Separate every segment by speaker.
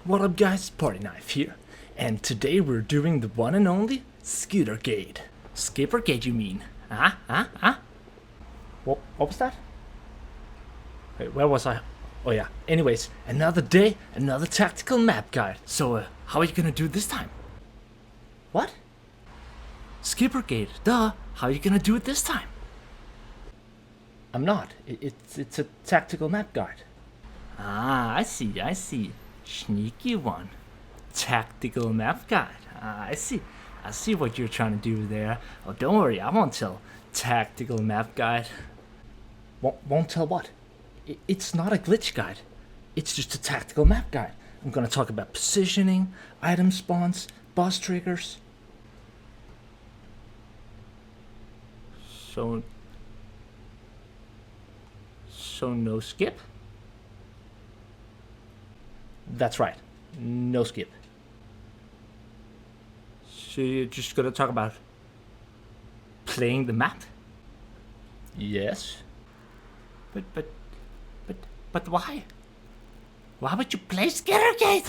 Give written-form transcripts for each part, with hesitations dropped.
Speaker 1: What up guys, 𝒮𝔮𝔄 here, and today we're doing the one and only Skittergate. Skippergate you mean? What was that? Wait, where was I? Oh yeah, anyways, another day, another tactical map guide. So how are you gonna do it this time? What? Skippergate, duh, how are you gonna do it this time? I'm not, it's a tactical map guide. Ah, I see. Sneaky one. Tactical map guide. I see what you're trying to do there. Oh, don't worry, I won't tell. Tactical map guide. Won't tell what? It's not a glitch guide. It's just a tactical map guide. I'm gonna talk about positioning, item spawns, boss triggers. So no skip? That's right, no skip. So you're just gonna talk about playing the map? Yes. But why? Why would you play Skittergate?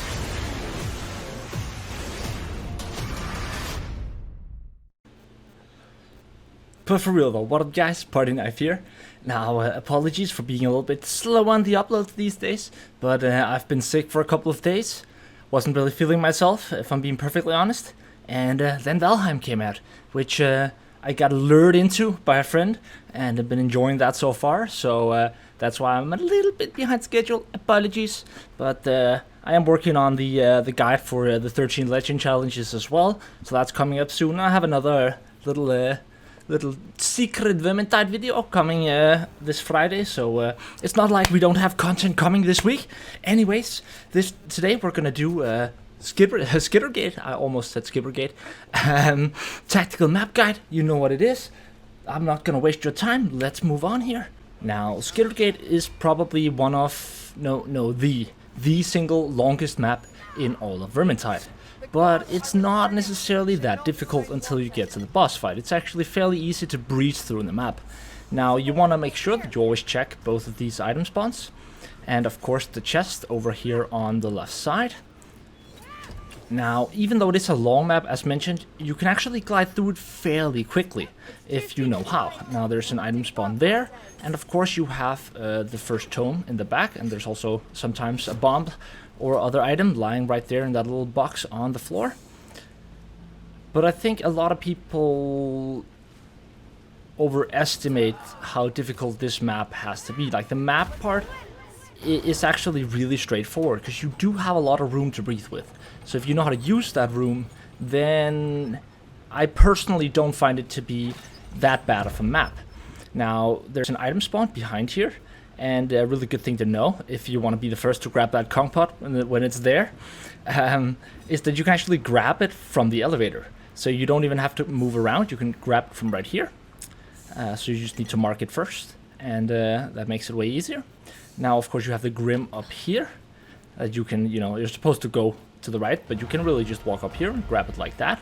Speaker 1: But for real though, what up guys, 𝒮𝔮𝔄 here. Now apologies for being a little bit slow on the uploads these days, but I've been sick for a couple of days. Wasn't really feeling myself, if I'm being perfectly honest. And then Valheim came out, which I got lured into by a friend, and I've been enjoying that so far. So that's why I'm a little bit behind schedule, apologies. But I am working on the guide for the 13 legend challenges as well, so that's coming up soon. I have another little secret Vermintide video coming this Friday, so it's not like we don't have content coming this week. Anyways, today we're gonna do Skittergate. I almost said Skippergate. Tactical map guide. You know what it is. I'm not gonna waste your time. Let's move on here. Now, Skittergate is probably one of the single longest map in all of Vermintide. But it's not necessarily that difficult until you get to the boss fight. It's actually fairly easy to breeze through the map. Now you want to make sure that you always check both of these item spawns, and of course the chest over here on the left side. Now, even though it is a long map, as mentioned, you can actually glide through it fairly quickly, if you know how. Now there's an item spawn there, and of course you have the first tome in the back, and there's also sometimes a bomb or other item lying right there in that little box on the floor. But I think a lot of people overestimate how difficult this map has to be. Like, the map part is actually really straightforward, because you do have a lot of room to breathe with. So if you know how to use that room, then I personally don't find it to be that bad of a map. Now, there's an item spawn behind here, and a really good thing to know, if you want to be the first to grab that conch pot when it's there, is that you can actually grab it from the elevator. So you don't even have to move around, you can grab it from right here. So you just need to mark it first, and that makes it way easier. Now, of course, you have the Grim up here. You can, you're supposed to go to the right, but you can really just walk up here and grab it like that.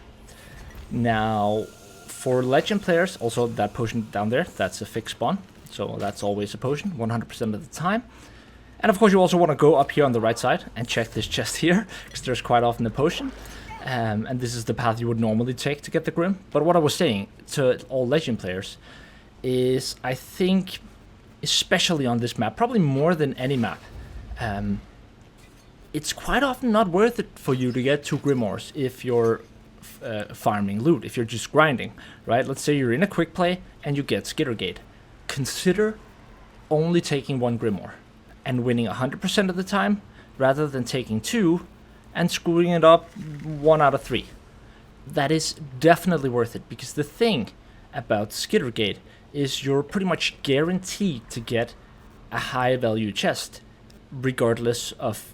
Speaker 1: Now, for legend players, also that potion down there, that's a fixed spawn. So that's always a potion, 100% of the time. And of course you also want to go up here on the right side and check this chest here, because there's quite often a potion. And this is the path you would normally take to get the Grim. But what I was saying to all legend players is, I think, especially on this map, probably more than any map, it's quite often not worth it for you to get 2 Grimoires if you're farming loot, if you're just grinding, right? Let's say you're in a quick play and you get Skittergate. Consider only taking 1 Grimoire and winning 100% of the time, rather than taking 2 and screwing it up 1 out of 3. That is definitely worth it, because the thing about Skittergate is you're pretty much guaranteed to get a high value chest, regardless of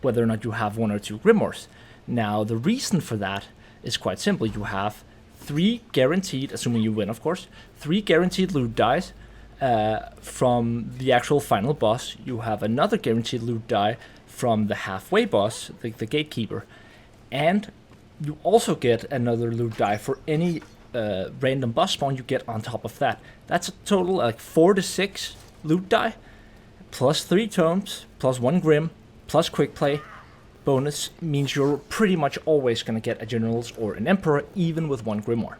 Speaker 1: whether or not you have 1 or 2 Grimoires. Now, the reason for that is quite simple. You have 3 guaranteed, assuming you win of course, 3 guaranteed loot dice from the actual final boss. You have another guaranteed loot die from the halfway boss, the gatekeeper, and you also get another loot die for any random boss spawn you get on top of that. That's a total like 4 to 6 loot die, plus 3 tomes, plus 1 Grim, plus quick play, bonus means you're pretty much always going to get a generals or an emperor, even with one grimoire.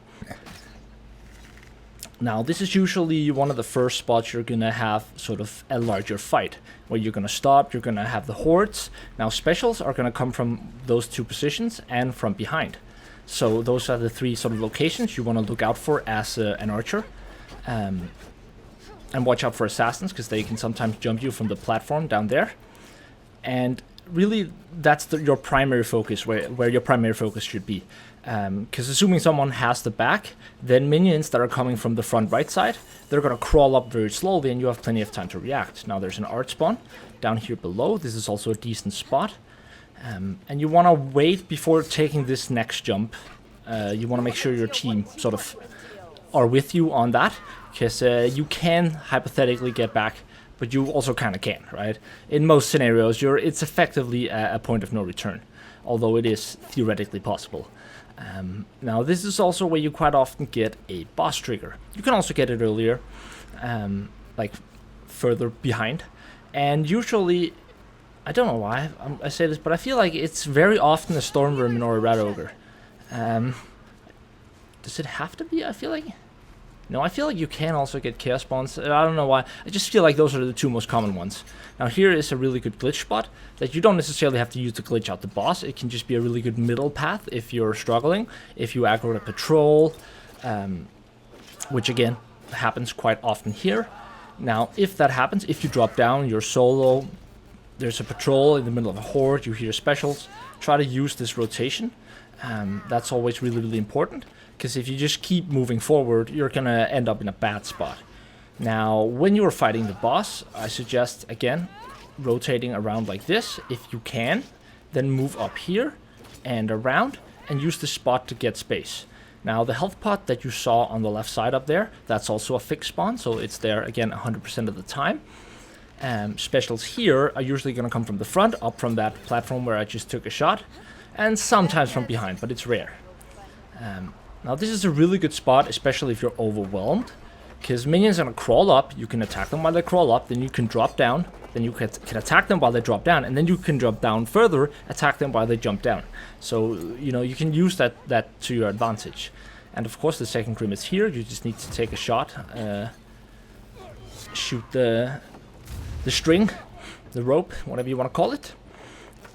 Speaker 1: Now, this is usually one of the first spots you're going to have sort of a larger fight, where you're going to stop, you're going to have the hordes. Now, specials are going to come from those two positions and from behind. So those are the three sort of locations you want to look out for as an archer. And watch out for assassins, because they can sometimes jump you from the platform down there. And really, that's your primary focus, where your primary focus should be. Because assuming someone has the back, then minions that are coming from the front right side, they're going to crawl up very slowly and you have plenty of time to react. Now there's an art spawn down here below. This is also a decent spot. And you want to wait before taking this next jump. You want to make sure your team sort of are with you on that, because you can hypothetically get back, but you also kind of can't, right? In most scenarios, it's effectively a point of no return, although it is theoretically possible. Now, this is also where you quite often get a boss trigger. You can also get it earlier, like further behind. And usually, I don't know why I say this, but I feel like it's very often a storm vermin or a rat ogre. Does it have to be? I feel like... No, I feel like you can also get chaos spawns. I don't know why. I just feel like those are the two most common ones. Now here is a really good glitch spot that you don't necessarily have to use to glitch out the boss. It can just be a really good middle path if you're struggling. If you aggro a patrol, which again happens quite often here. Now if that happens, if you drop down, you're solo, there's a patrol in the middle of a horde, you hear specials, try to use this rotation. That's always really, really important. Because if you just keep moving forward, you're going to end up in a bad spot. Now, when you're fighting the boss, I suggest, again, rotating around like this, if you can. Then move up here and around, and use the spot to get space. Now, the health pot that you saw on the left side up there, that's also a fixed spawn, so it's there, again, 100% of the time. Specials here are usually going to come from the front, up from that platform where I just took a shot, and sometimes from behind, but it's rare. Now this is a really good spot, especially if you're overwhelmed, because minions are going to crawl up, you can attack them while they crawl up, then you can drop down, then you can attack them while they drop down, and then you can drop down further, attack them while they jump down. So, you know, you can use that to your advantage. And of course the second grim is here, you just need to take a shot, shoot the string, the rope, whatever you want to call it.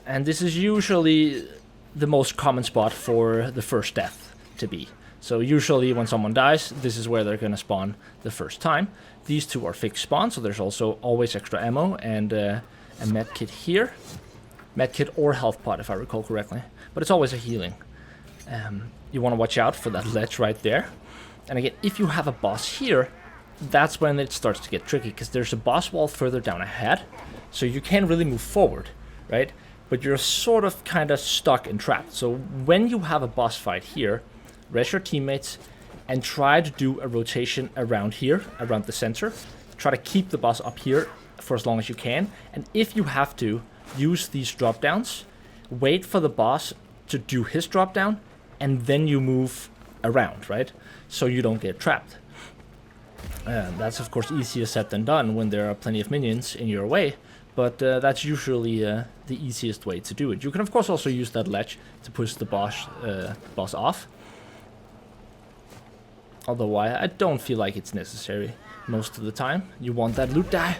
Speaker 1: And this is usually the most common spot for the first death to be. So usually when someone dies, this is where they're going to spawn the first time. These two are fixed spawns, so there's also always extra ammo and a medkit here. Medkit or health pot, if I recall correctly. But it's always a healing. You want to watch out for that ledge right there. And again, if you have a boss here, that's when it starts to get tricky, because there's a boss wall further down ahead, so you can't really move forward, right? But you're sort of kind of stuck and trapped. So when you have a boss fight here, rest your teammates and try to do a rotation around here, around the center. Try to keep the boss up here for as long as you can. And if you have to, use these drop downs. Wait for the boss to do his drop down, and then you move around, right? So you don't get trapped. That's of course easier said than done when there are plenty of minions in your way. But that's usually the easiest way to do it. You can of course also use that ledge to push the boss off. Although I don't feel like it's necessary most of the time. You want that loot die.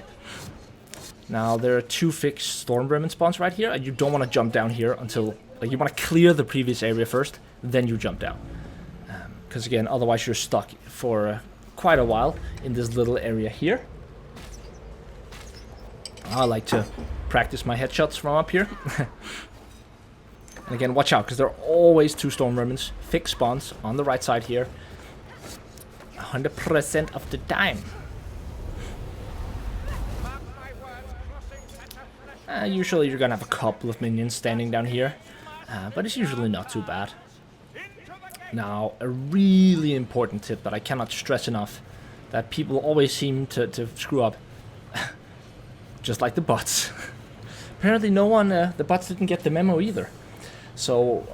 Speaker 1: Now there are two fixed storm vermin spawns right here, and you don't want to jump down here until, like, you want to clear the previous area first, then you jump down. Because again, otherwise you're stuck for quite a while in this little area here. I like to practice my headshots from up here. And again, watch out, because there are always two storm vermins, fixed spawns on the right side here. 100% of the time. Usually you're gonna have a couple of minions standing down here, but it's usually not too bad. Now, a really important tip that I cannot stress enough, that people always seem to screw up, just like the bots. Apparently no one, the bots didn't get the memo either. So,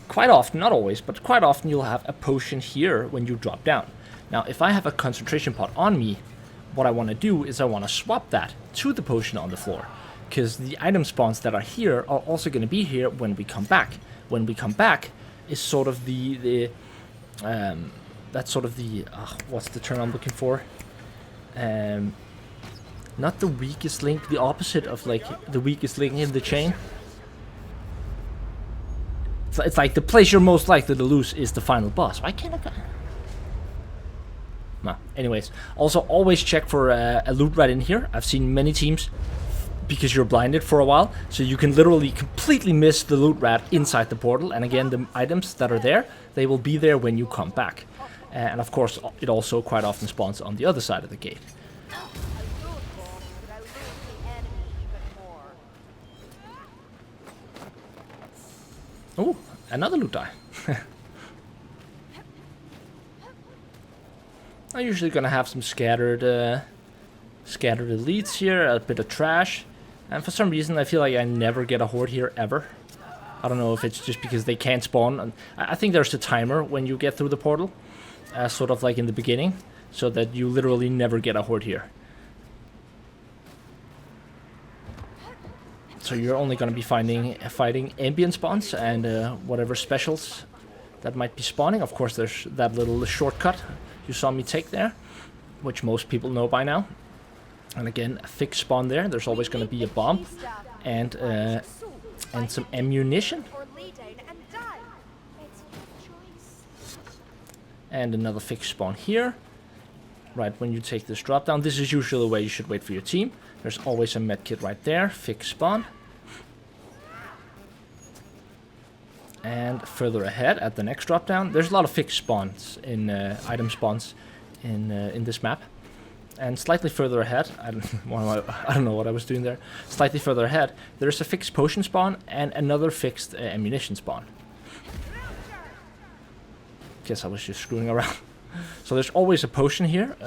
Speaker 1: quite often, not always, but quite often you'll have a potion here when you drop down. Now, if I have a concentration pot on me, what I want to do is I want to swap that to the potion on the floor. because the item spawns that are here are also going to be here when we come back. When we come back is sort of that's sort of the what's the term I'm looking for? Not the weakest link, the opposite of like the weakest link in the chain. It's like the place you're most likely to lose is the final boss. Why can't I go? No. Anyways, also always check for a loot rat in here. I've seen many teams, because you're blinded for a while, so you can literally completely miss the loot rat inside the portal. And again, the items that are there, they will be there when you come back. And of course, it also quite often spawns on the other side of the gate. Oh, another loot die. I'm usually gonna have some scattered elites here, a bit of trash, and for some reason I feel like I never get a horde here ever. I don't know if it's just because they can't spawn. I think there's a timer when you get through the portal, sort of like in the beginning, so that you literally never get a horde here. So you're only going to be fighting ambient spawns and whatever specials that might be spawning. Of course, there's that little shortcut you saw me take there, which most people know by now. And again, a fixed spawn there. There's always going to be a bomb and some ammunition. And another fixed spawn here. Right when you take this drop down, this is usually where you should wait for your team. There's always a medkit right there, fixed spawn. And further ahead at the next drop down, there's a lot of fixed spawns in item spawns in this map. And slightly further ahead, I don't know what I was doing there. Slightly further ahead, there's a fixed potion spawn and another fixed ammunition spawn. Guess I was just screwing around. So there's always a potion here.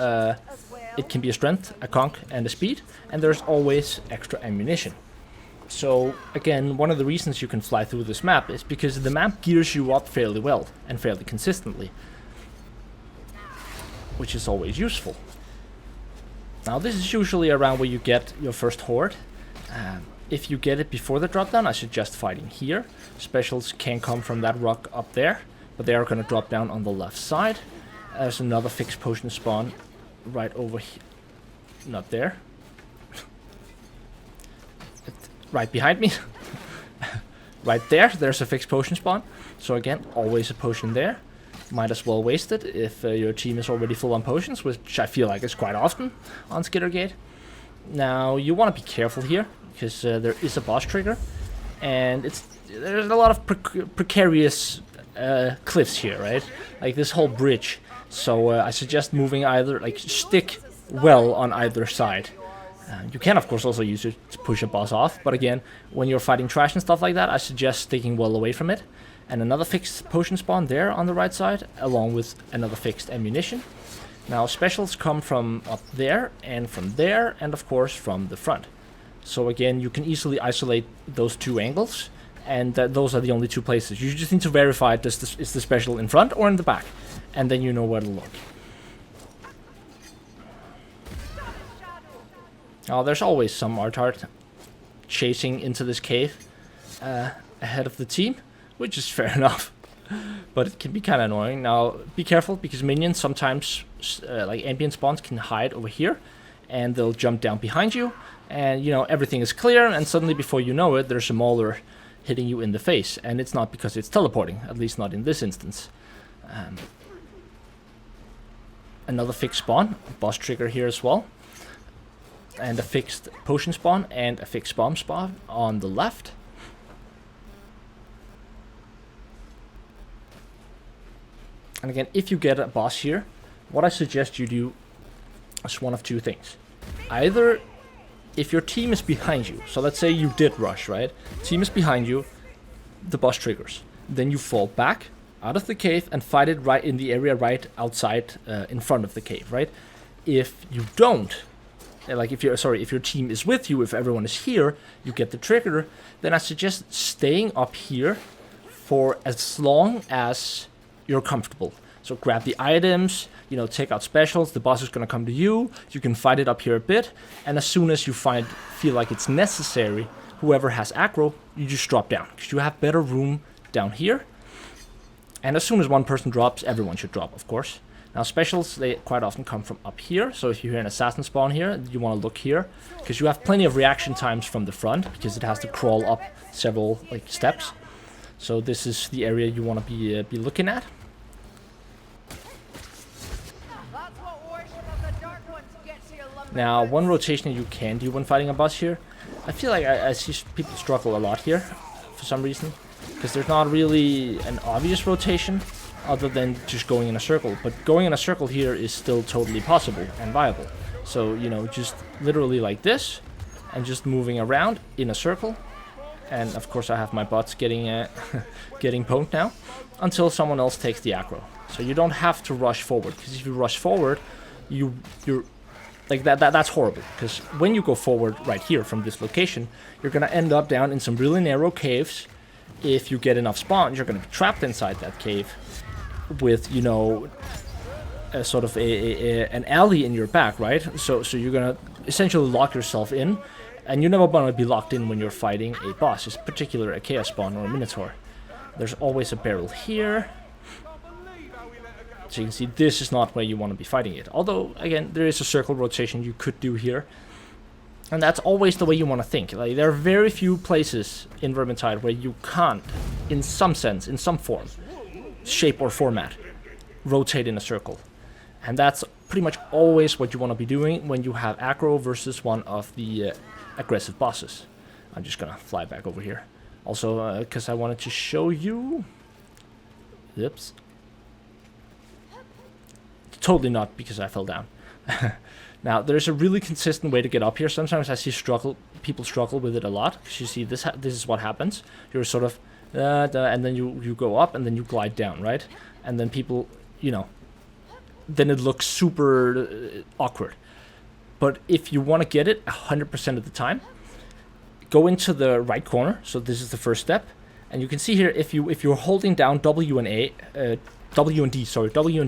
Speaker 1: It can be a strength, a conk, and a speed, and there's always extra ammunition. So again, one of the reasons you can fly through this map is because the map gears you up fairly well and fairly consistently, which is always useful. Now this is usually around where you get your first horde. If you get it before the drop down, I suggest fighting here. Specials can come from that rock up there, but they are going to drop down on the left side. There's another fixed potion spawn right over here. Not there. Right behind me. Right there, there's a fixed potion spawn. So again, always a potion there. Might as well waste it if your team is already full on potions, which I feel like is quite often on Skittergate. Now, you want to be careful here, because there is a boss trigger. And there's a lot of precarious cliffs here, right? Like this whole bridge. So I suggest moving either, like, stick well on either side. You can, of course, also use it to push a boss off, but again, when you're fighting trash and stuff like that, I suggest sticking well away from it. And another fixed potion spawn there on the right side, along with another fixed ammunition. Now, specials come from up there, and of course from the front. So again, you can easily isolate those two angles, and those are the only two places. You just need to verify is the special in front or in the back, and then you know where to look. Oh, there's always some Tryhard chasing into this cave ahead of the team, which is fair enough, but it can be kind of annoying. Now, be careful, because minions sometimes, like ambient spawns, can hide over here, and they'll jump down behind you, and, you know, everything is clear, and suddenly, before you know it, there's a mauler hitting you in the face, and it's not because it's teleporting, at least not in this instance. Another fixed spawn, boss trigger here as well. And a fixed potion spawn and a fixed bomb spawn on the left. And again, if you get a boss here, what I suggest you do is one of two things. Either, if your team is behind you, so let's say you did rush, right? Team is behind you, the boss triggers. Then you fall back out of the cave and fight it right in the area right outside, in front of the cave, right? If you don't, like if your team is with you, if everyone is here, you get the trigger, then I suggest staying up here for as long as you're comfortable. So grab the items, you know, take out specials, the boss is going to come to you, you can fight it up here a bit, and as soon as you feel like it's necessary, whoever has aggro, you just drop down, because you have better room down here. And as soon as one person drops, everyone should drop, of course. Now specials, they quite often come from up here, so if you hear an assassin spawn here, you want to look here, because you have plenty of reaction times from the front, because it has to crawl up several like steps. So this is the area you want to be looking at. Now, one rotation you can do when fighting a boss here, I feel like I see people struggle a lot here, for some reason, because there's not really an obvious rotation, other than just going in a circle. But going in a circle here is still totally possible and viable. So, you know, just literally like this, and just moving around in a circle. And of course I have my bots getting getting pwned now, until someone else takes the aggro. So you don't have to rush forward, because if you rush forward, you're like that's horrible. Because when you go forward right here from this location, you're gonna end up down in some really narrow caves. If you get enough spawns, you're gonna be trapped inside that cave with, you know, a sort of an alley in your back, right? So you're gonna essentially lock yourself in. And you never want to be locked in when you're fighting a boss, in particular a chaos spawn or a minotaur. There's always a barrel here. So you can see this is not where you want to be fighting it. Although, again, there is a circle rotation you could do here. And that's always the way you want to think. Like, there are very few places in Vermintide where you can't, in some sense, in some form, shape or format, rotate in a circle. And that's pretty much always what you want to be doing when you have aggro versus one of the aggressive bosses. I'm just gonna fly back over here. Also, because I wanted to show you... Oops. Totally not because I fell down. Now, there's a really consistent way to get up here. Sometimes I see people struggle with it a lot. Because you see, this is what happens. You're sort of... and then you go up, and then you glide down, right? And then people, you know... Then it looks super awkward. But if you want to get it 100% of the time, go into the right corner. So this is the first step, and you can see here if you're holding down W and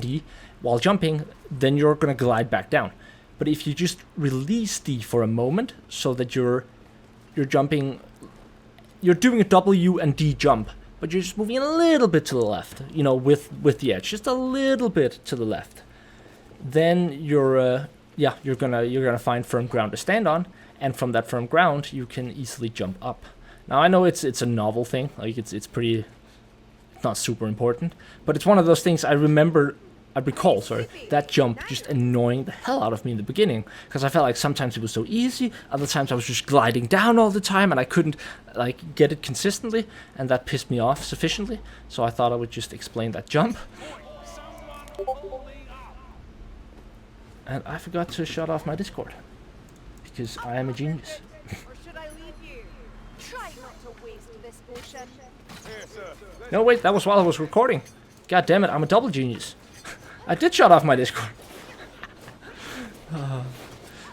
Speaker 1: D while jumping, then you're gonna glide back down. But if you just release D for a moment, so that you're jumping, you're doing a W and D jump, but you're just moving a little bit to the left, you know, with the edge, just a little bit to the left. Then you're gonna find firm ground to stand on, and from that firm ground you can easily jump up. Now I know it's a novel thing, like it's not super important, but it's one of those things I recall that jump just annoying the hell out of me in the beginning, because I felt like sometimes it was so easy, other times I was just gliding down all the time and I couldn't like get it consistently, and that pissed me off sufficiently. So I thought I would just explain that jump. And I forgot to shut off my Discord, because I am a genius. No, wait, that was while I was recording. God damn it, I'm a double genius. I did shut off my Discord.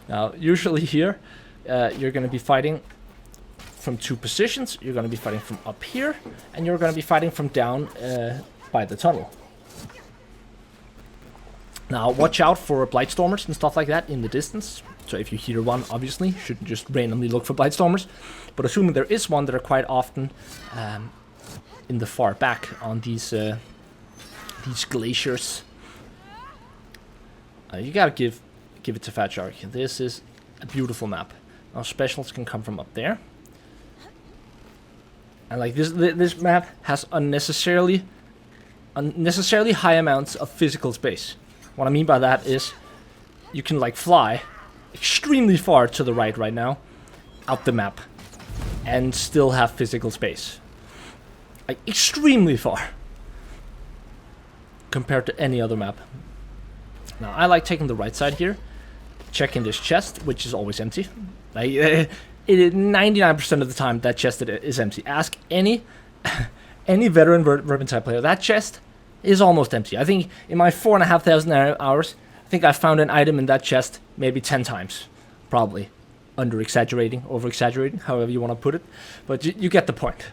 Speaker 1: Now, usually here, you're going to be fighting from two positions. You're going to be fighting from up here, and you're going to be fighting from down by the tunnel. Now, watch out for Blightstormers and stuff like that in the distance. So if you hear one, obviously, you shouldn't just randomly look for Blightstormers. But assuming there is one, that are quite often in the far back on these glaciers. You gotta give it to Fat Shark. This is a beautiful map. Now specials can come from up there. And like this map has unnecessarily high amounts of physical space. What I mean by that is you can like fly extremely far to the right now out the map and still have physical space. Like extremely far compared to any other map. Now I like taking the right side here, checking this chest, which is always empty. Like 99% of the time that chest is empty. Ask any veteran Vermintide player, that chest is almost empty. I think in my 4,500 hours, I think I found an item in that chest maybe 10 times. Probably under-exaggerating, over-exaggerating, however you want to put it. But you get the point.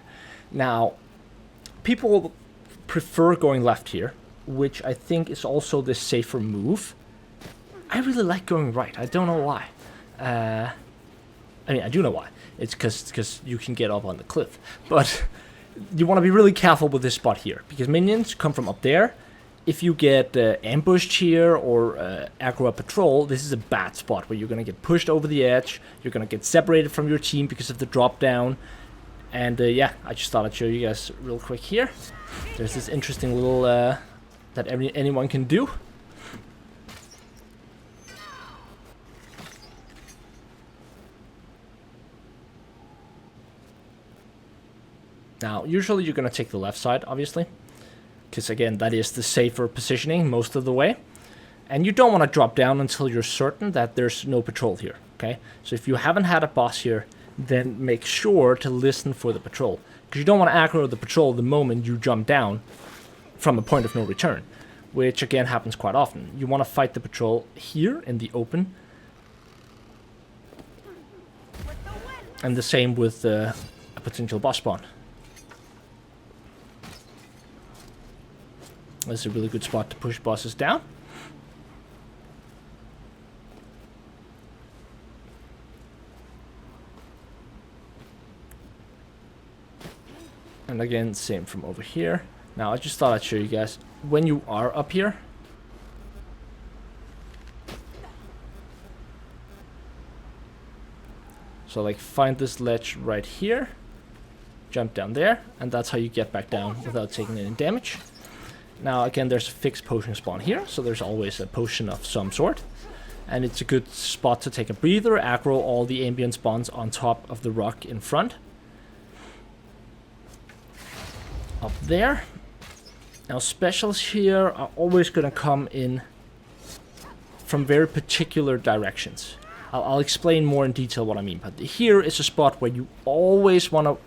Speaker 1: Now, people prefer going left here, which I think is also the safer move. I really like going right. I don't know why. I mean, I do know why. It's because you can get up on the cliff. But you want to be really careful with this spot here, because minions come from up there. If you get ambushed here or aggro a patrol, this is a bad spot where you're going to get pushed over the edge. You're going to get separated from your team because of the drop down. And yeah, I just thought I'd show you guys real quick here. There's this interesting little that anyone can do. Now, usually you're going to take the left side, obviously, because again, that is the safer positioning most of the way. And you don't want to drop down until you're certain that there's no patrol here, okay? So if you haven't had a boss here, then make sure to listen for the patrol, because you don't want to aggro the patrol the moment you jump down from a point of no return, which again happens quite often. You want to fight the patrol here in the open. And the same with a potential boss spawn. This is a really good spot to push bosses down. And again, same from over here. Now, I just thought I'd show you guys, when you are up here, so like find this ledge right here, jump down there, and that's how you get back down without taking any damage. Now again, there's a fixed potion spawn here, so there's always a potion of some sort. And it's a good spot to take a breather, aggro all the ambient spawns on top of the rock in front. Up there. Now specials here are always going to come in from very particular directions. I'll explain more in detail what I mean, but here is a spot where you always want to,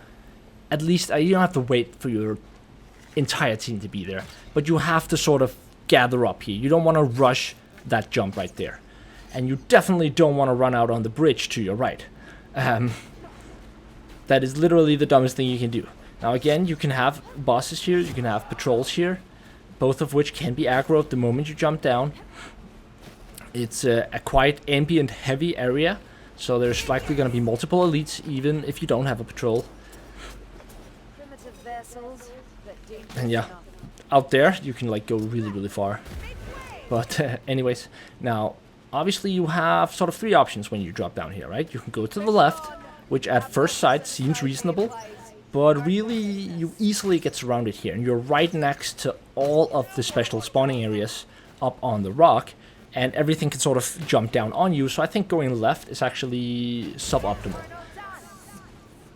Speaker 1: at least, you don't have to wait for your entire team to be there, but you have to sort of gather up here. You don't want to rush that jump right there, and you definitely don't want to run out on the bridge to your right. That is literally the dumbest thing you can do. Now again, you can have bosses here, you can have patrols here, both of which can be aggroed the moment you jump down. It's a quite ambient heavy area, so there's likely going to be multiple elites even if you don't have a patrol. And yeah, out there you can like go really far. But anyways, now obviously you have sort of three options when you drop down here, right? You can go to the left, which at first sight seems reasonable, but really you easily get surrounded here, and you're right next to all of the special spawning areas up on the rock, and everything can sort of jump down on you. So I think going left is actually suboptimal.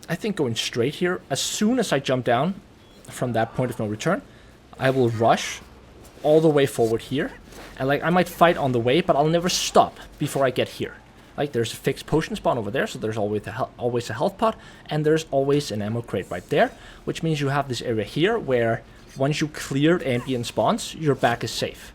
Speaker 1: I think going straight here, as soon as I jump down from that point of no return, I will rush all the way forward here, and like I might fight on the way, but I'll never stop before I get here. Like there's a fixed potion spawn over there, so there's always a health pot, and there's always an ammo crate right there, which means you have this area here where once you cleared ambient spawns, your back is safe.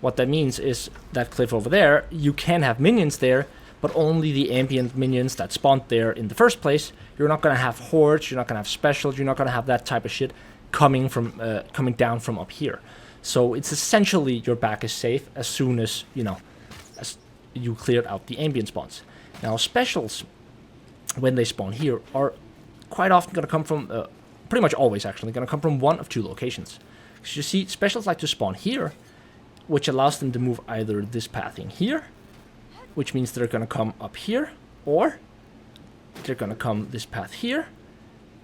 Speaker 1: What that means is that cliff over there, you can have minions there, but only the ambient minions that spawned there in the first place. You're not going to have hordes, you're not going to have specials, you're not going to have that type of shit coming down from up here. So it's essentially your back is safe as soon as, you know, as you cleared out the ambient spawns. Now specials, when they spawn here, are quite often going to come from, pretty much always actually, going to come from one of two locations. Because you see, specials like to spawn here, which allows them to move either this path in here, which means they're going to come up here, or they're going to come this path here,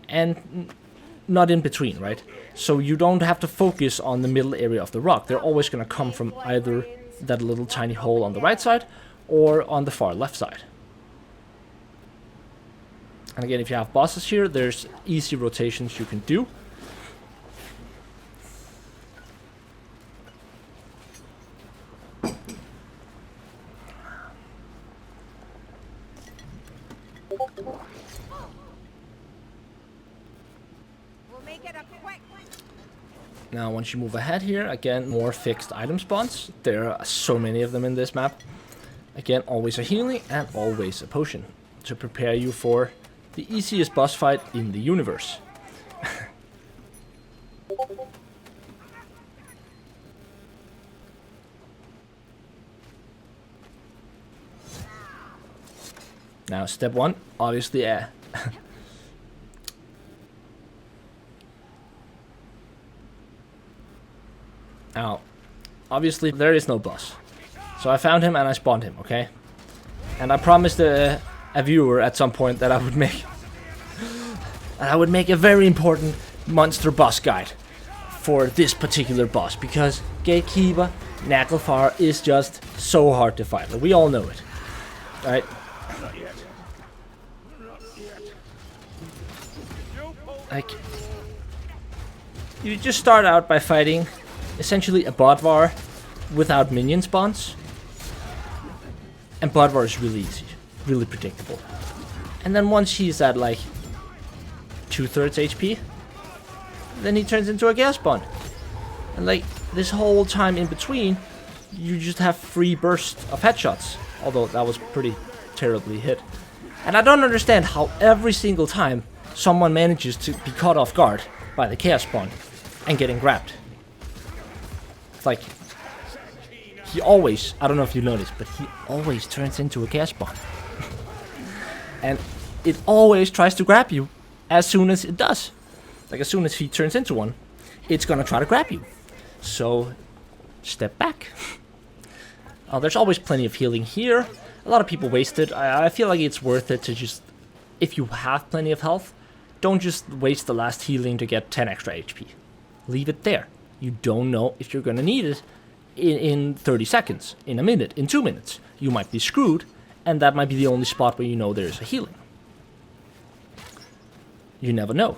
Speaker 1: and not in between, right? So you don't have to focus on the middle area of the rock. They're always going to come from either that little tiny hole on the right side or on the far left side. And again, if you have bosses here, there's easy rotations you can do. Now, once you move ahead here, again, more fixed item spawns. There are so many of them in this map. Again, always a healing and always a potion to prepare you for the easiest boss fight in the universe. Now, step one, obviously, now, obviously, there is no boss. So I found him and I spawned him, okay? And I promised a viewer at some point that I would make a very important monster boss guide for this particular boss, because 𝒮𝔞𝔤𝔢𝔯𝒮𝔮𝔲𝔞𝔤 is just so hard to fight. Like, we all know it, right? Like, you just start out by fighting essentially a Bodvar without minion spawns, and Bodvar is really easy, really predictable. And then once he's at like 2/3 HP, then he turns into a gas spawn. And like this whole time in between, you just have free bursts of headshots, although that was pretty terribly hit. And I don't understand how every single time someone manages to be caught off guard by the chaos spawn and getting grabbed. It's like, he always, I don't know if you noticed, but he always turns into a gas spawn. And it always tries to grab you as soon as it does. Like, as soon as he turns into one, it's gonna try to grab you. So, step back. There's always plenty of healing here. A lot of people waste it. I feel like it's worth it to just, if you have plenty of health, don't just waste the last healing to get 10 extra HP. Leave it there. You don't know if you're gonna need it in 30 seconds, in a minute, in 2 minutes. You might be screwed, and that might be the only spot where you know there's a healing. You never know.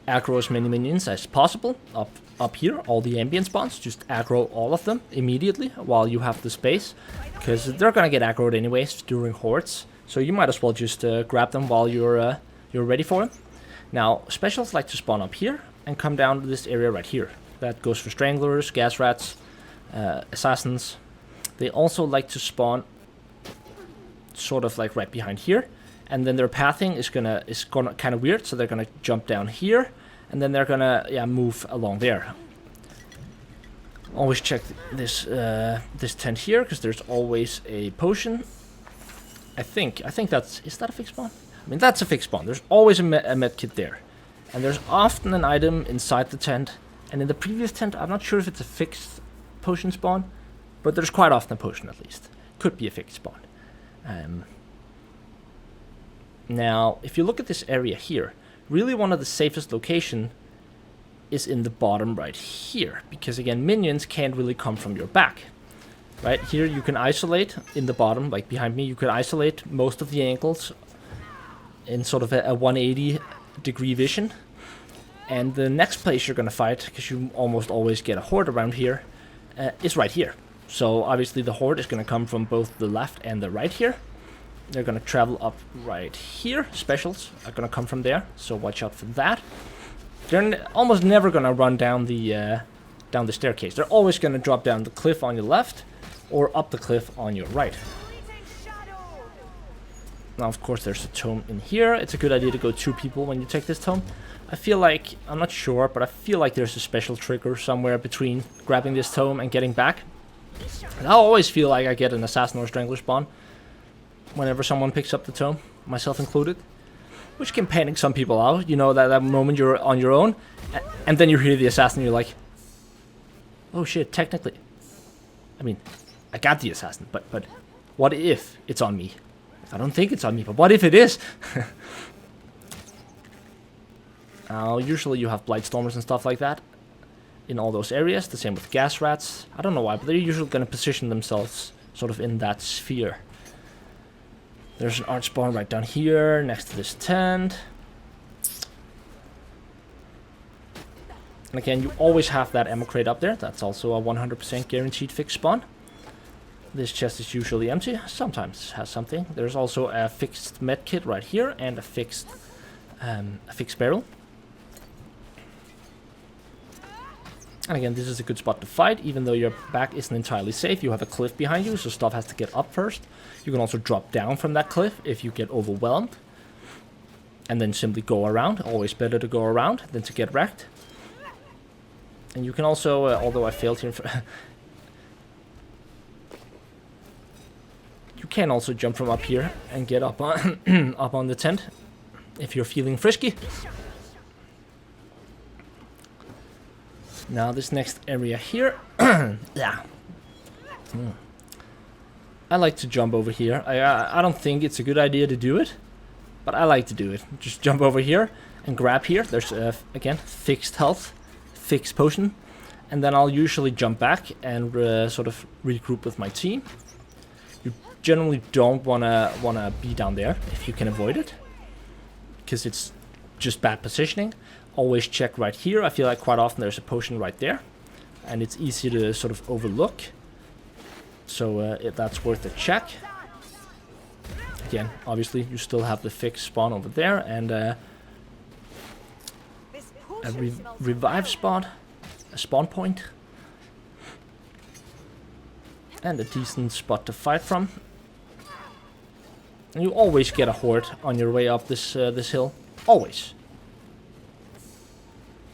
Speaker 1: Aggro as many minions as possible up here, all the ambient spawns. Just aggro all of them immediately while you have the space, because they're gonna get aggroed anyways during hordes. So you might as well just grab them while you're ready for them. Now, specials like to spawn up here and come down to this area right here. That goes for stranglers, gas rats, assassins. They also like to spawn sort of like right behind here, and then their pathing is gonna kind of weird. So they're gonna jump down here, and then they're gonna move along there. Always check this tent here, because there's always a potion. I think is that a fixed spawn? I mean, that's a fixed spawn. There's always a med kit there, and there's often an item inside the tent. And in the previous tent, I'm not sure if it's a fixed potion spawn, but there's quite often a potion at least. Could be a fixed spawn. Now, if you look at this area here, really one of the safest location is in the bottom right here, because again, minions can't really come from your back. Right here, you can isolate in the bottom, like behind me. You could isolate most of the angles in sort of a 180-degree vision. And the next place you're gonna fight, because you almost always get a horde around here, is right here. So obviously the horde is gonna come from both the left and the right here. They're gonna travel up right here. Specials are gonna come from there, so watch out for that. They're almost never gonna run down the staircase. They're always gonna drop down the cliff on your left, or up the cliff on your right. Now, of course, there's a tome in here. It's a good idea to go 2 people when you take this tome. I feel like, I'm not sure, but I feel like there's a special trigger somewhere between grabbing this tome and getting back. And I always feel like I get an assassin or strangler spawn whenever someone picks up the tome, myself included. Which can panic some people out, you know, that moment you're on your own, and then you hear the assassin, you're like, oh shit, technically. I mean, I got the assassin, but what if it's on me? I don't think it's on me, but what if it is? Now, usually you have Blightstormers and stuff like that in all those areas. The same with gas rats. I don't know why, but they're usually going to position themselves sort of in that sphere. There's an arch spawn right down here next to this tent. And again, you always have that ammo crate up there. That's also a 100% guaranteed fixed spawn. This chest is usually empty, sometimes has something. There's also a fixed med kit right here and a fixed barrel. And again, this is a good spot to fight, even though your back isn't entirely safe. You have a cliff behind you, so stuff has to get up first. You can also drop down from that cliff if you get overwhelmed. And then simply go around. Always better to go around than to get wrecked. And you can also, although I failed here, you can also jump from up here and get up on up on the tent if you're feeling frisky. Now this next area here, yeah. I like to jump over here. I don't think it's a good idea to do it, but I like to do it. Just jump over here and grab here. There's again fixed health, fixed potion, and then I'll usually jump back and sort of regroup with my team. You generally don't wanna be down there if you can avoid it, because it's just bad positioning. Always check right here. I feel like quite often there's a potion right there, and it's easy to sort of overlook. So if that's worth a check. Again, obviously you still have the fixed spawn over there, and a revive spot, a spawn point, and a decent spot to fight from. And you always get a horde on your way up this this hill, always.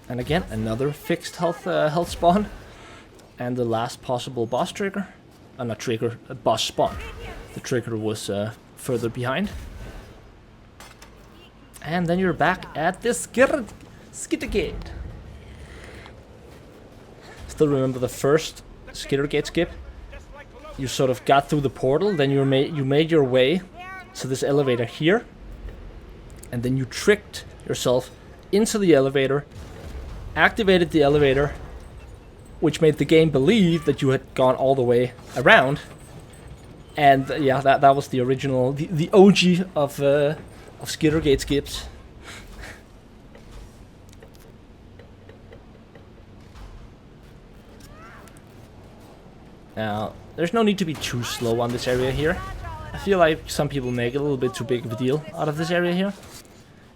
Speaker 1: And again, another fixed health spawn, and the last possible boss trigger. Not trigger, a boss spawn. The trigger was further behind. And then you're back at this Skittergate. Still remember the first Skittergate skip? You sort of got through the portal, then you made your way to this elevator here, and then you tricked yourself into the elevator, activated the elevator, which made the game believe that you had gone all the way around. And yeah, that was the original, the OG of Skittergate skips. Now, there's no need to be too slow on this area here. I feel like some people make a little bit too big of a deal out of this area here.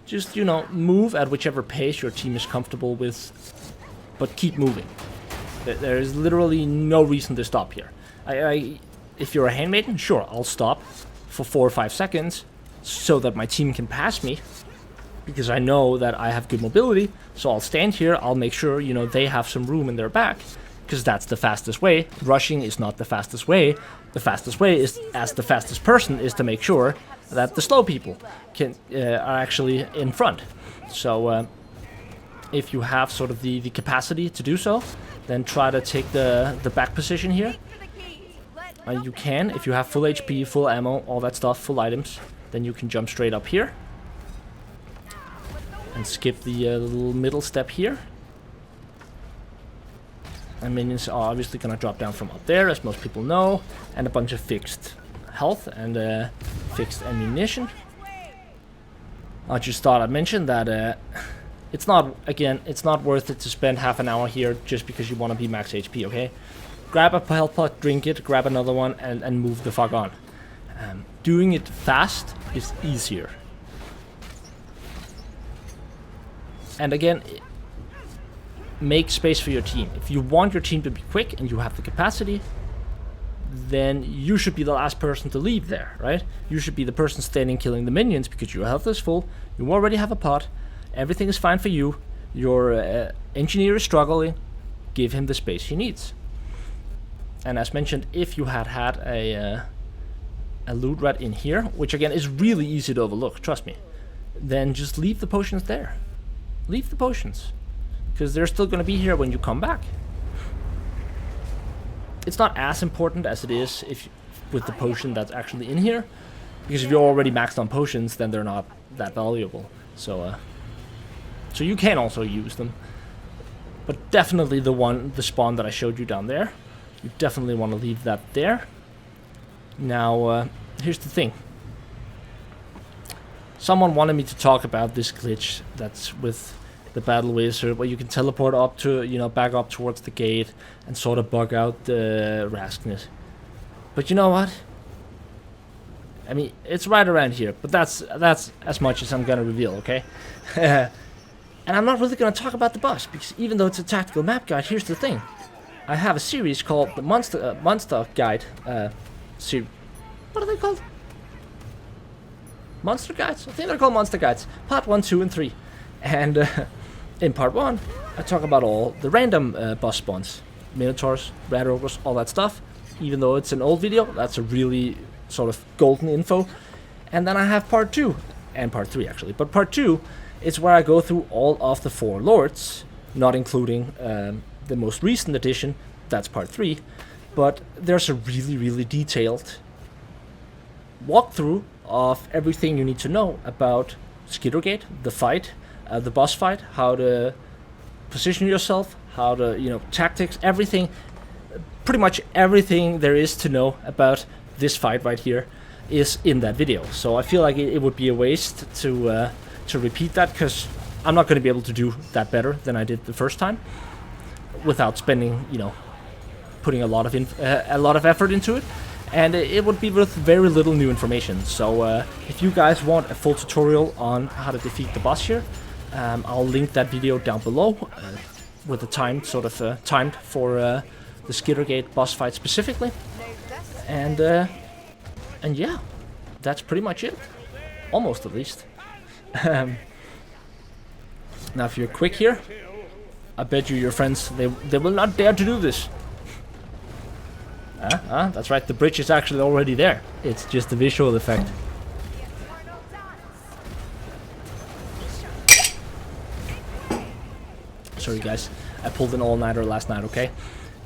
Speaker 1: Just, you know, move at whichever pace your team is comfortable with, but keep moving. There is literally no reason to stop here. If you're a handmaiden, sure, I'll stop for 4 or 5 seconds so that my team can pass me, because I know that I have good mobility. So I'll stand here, I'll make sure, you know, they have some room in their back, because that's the fastest way. Rushing is not the fastest way. The fastest way is, as the fastest person, is to make sure that the slow people are actually in front. So if you have sort of the capacity to do so, then try to take the back position here. You can, if you have full HP, full ammo, all that stuff, full items, then you can jump straight up here. And skip the little middle step here. And minions are obviously gonna drop down from up there, as most people know. And a bunch of fixed health and fixed ammunition. I just thought I'd mention that it's not worth it to spend half an hour here just because you want to be max HP, okay? Grab a health pot, drink it, grab another one, and move the fuck on. Doing it fast is easier. And again, make space for your team. If you want your team to be quick and you have the capacity, then you should be the last person to leave there, right? You should be the person standing killing the minions because your health is full, you already have a pot, everything is fine for you, your engineer is struggling, give him the space he needs. And as mentioned, if you had a loot rat in here, which again is really easy to overlook, trust me, then just leave the potions there. Leave the potions, because they're still going to be here when you come back. It's not as important as it is with the potion that's actually in here, because if you're already maxed on potions, then they're not that valuable. So you can also use them, but definitely the spawn that I showed you down there, you definitely want to leave that there. Now, here's the thing. Someone wanted me to talk about this glitch that's with the battle wizard, where you can teleport up to, you know, back up towards the gate and sort of bug out the raskness. But you know what? I mean, it's right around here, but that's as much as I'm gonna reveal, okay? And I'm not really gonna talk about the boss, because even though it's a tactical map guide, here's the thing. I have a series called the Monster Guide series. What are they called? Monster Guides? I think they're called Monster Guides. Part 1, 2, and 3. And in part 1, I talk about all the random boss spawns. Minotaurs, rat ogres, all that stuff. Even though it's an old video, that's a really sort of golden info. And then I have part 2, and part 3 actually. But part 2 is where I go through all of the 4 lords, not including the most recent edition, that's part 3. But there's a really, really detailed walkthrough of everything you need to know about Skittergate, the fight, the boss fight, how to position yourself, how to, you know, tactics, everything, pretty much everything there is to know about this fight right here is in that video. So I feel like it would be a waste to repeat that, because I'm not going to be able to do that better than I did the first time without spending, you know, putting a lot of effort into it, and it would be with very little new information. So if you guys want a full tutorial on how to defeat the boss here, I'll link that video down below with the time sort of timed for the Skittergate boss fight specifically, and yeah, that's pretty much it, almost at least. Now if you're quick here, I bet you your friends, they will not dare to do this. That's right, the bridge is actually already there. It's just a visual effect. Sorry guys, I pulled an all-nighter last night, okay?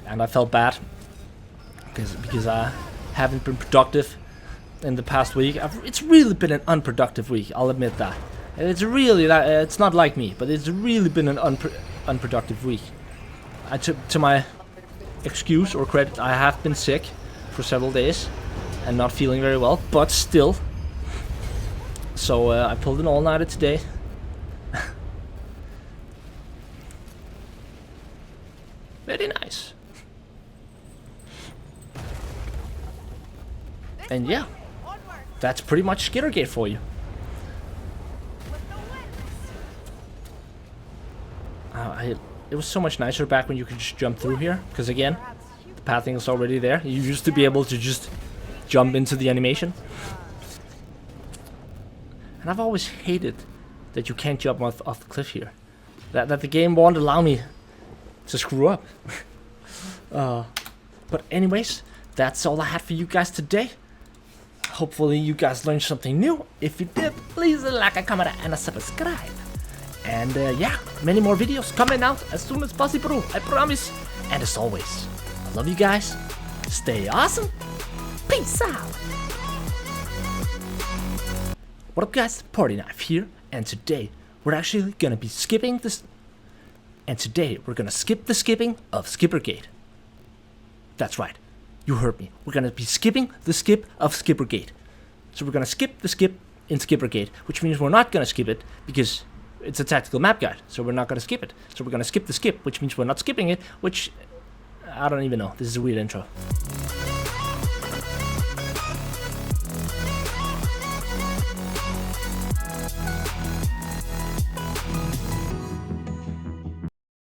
Speaker 1: And I felt bad because I haven't been productive in the past week. It's really been an unproductive week, I'll admit that. It's really, it's not like me, but it's really been an unproductive week. To my excuse or credit, I have been sick for several days and not feeling very well, but still. So I pulled an all-nighter today. Very nice. And yeah, that's pretty much Skittergate for you. It was so much nicer back when you could just jump through here, because again, the pathing is already there. You used to be able to just jump into the animation. And I've always hated that you can't jump off the cliff here. That the game won't allow me to screw up. But anyways, that's all I had for you guys today. Hopefully you guys learned something new. If you did, please like, a comment, and a subscribe. And yeah, many more videos coming out as soon as possible, I promise. And as always, I love you guys. Stay awesome. Peace out. What up guys, ThePartyKnife here, and today we're actually gonna be skipping this. And today we're gonna skip the skipping of Skittergate. That's right, you heard me. We're gonna be skipping the skip of Skittergate. So we're gonna skip the skip in Skittergate, which means we're not gonna skip it because it's a tactical map guide, so we're not going to skip it. So we're going to skip the skip, which means we're not skipping it, which I don't even know. This is a weird intro.